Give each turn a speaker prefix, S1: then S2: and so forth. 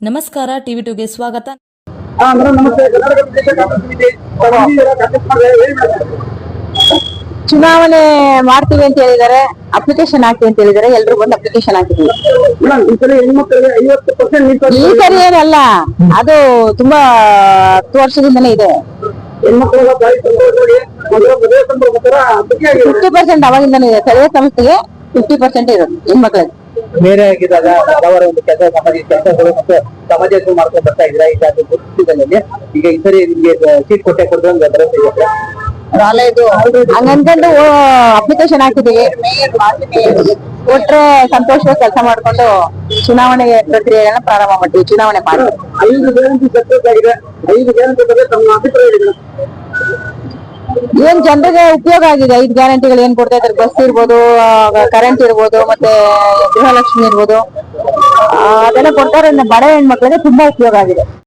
S1: ನಮಸ್ಕಾರ ಟಿವಿ ಟುಗೆ ಸ್ವಾಗತ.
S2: ಮೇಡಮ್ ನಮಸ್ತೆ. ಕರ್ನಾಟಕ ಪ್ರದೇಶ ಕಾಂಗ್ರೆಸ್ ಸಮಿತಿ ಕಾಂಗ್ರೆಸ್
S3: ಚುನಾವಣೆ ಮಾಡ್ತೀವಿ ಅಂತ ಹೇಳಿದಾರೆ, ಅಪ್ಲಿಕೇಶನ್ ಹಾಕಿ ಅಂತ ಹೇಳಿದಾರೆ. ಎಲ್ರು ಬಂದು ಅಪ್ಲಿಕೇಶನ್ ಹಾಕಿದ್ವಿ.
S2: ಮೇಡಮ್ ಈ ಸಲ ಹೆಣ್ಮಕ್ಳಿಗೆ 50% ಮೀಸಲಾತಿ
S3: ಈ ಸರಿ ಏನಲ್ಲ, ಅದು ತುಂಬಾ 10 ವರ್ಷದಿಂದನೇ ಇದೆ.
S2: ಹೆಣ್ಮಕ್ಳಿಗೆ ಬಾಯಿ ಸಂದರ್ಭದಲ್ಲಿ ಮೊದಲ ಮದುವೆ ಸಂದರ್ಭ ಬಗ್ಗೆ
S3: 50% ಅವಾಗಿಂದನೇ ಇದೆ. ಸ್ಥಳೀಯ ಸಂಸ್ಥೆಗೆ 50% ಇರೋದು ಹೆಣ್ಮಕ್ಳಿಗೆ.
S4: ಬೇರೆ ಆಗಿದ್ದಾಗ ಹಲವಾರು ಒಂದು ಸಾಮಾಜಿಕ ಕೆಲಸಗಳು ಮತ್ತು ಸಮಾಜ ಮಾಡ್ಕೊಂಡು ಬರ್ತಾ ಇದ್ರ ಈಗ ಅದು ಗುರುತಿಸಿದಲ್ಲಿ ಈಗ ಈ ಸರಿ ನಿಮ್ಗೆ ಸೀಟ್ ಕೊಟ್ಟರೆ ಒಂದು ಭರವಸೆ ಇದೆ.
S3: ಹಂಗನ್ಕೊಂಡು ಅಪ್ಲಿಕೇಶನ್ ಹಾಕಿದೀವಿ. ಕೊಟ್ರೆ ಸಂತೋಷವಾಗಿ ಕೆಲಸ ಮಾಡ್ಕೊಂಡು ಚುನಾವಣೆ ಪ್ರಕ್ರಿಯೆಗಳನ್ನ ಪ್ರಾರಂಭ ಮಾಡ್ತೀವಿ. ಚುನಾವಣೆ ಮಾಡಿ
S2: 5 ಗ್ಯಾರಂಟಿ ಸಕ್ಸಸ್ ಆಗಿದೆ. 5 ಗ್ಯಾರಂಟಿ ಬಗ್ಗೆ ತಮ್ಮ ಅಭಿಪ್ರಾಯ ಇದೆ?
S3: ಏನ್ ಜನರಿಗೆ ಉಪಯೋಗ ಆಗಿದೆ. 5 ಗ್ಯಾರಂಟಿಗಳು ಏನ್ ಕೊಡ್ತಾ ಇದ್ದಾರೆ, ಬಸ್ ಇರ್ಬೋದು, ಕರೆಂಟ್ ಇರ್ಬೋದು, ಮತ್ತೆ ಗೃಹಲಕ್ಷ್ಮಿ ಇರ್ಬೋದು, ಅದೆಲ್ಲ ಕೊಡ್ತಾರೆ. ಬಡ ಹೆಣ್ಮಕ್ಳಿಗೆ ತುಂಬಾ ಉಪಯೋಗ ಆಗಿದೆ.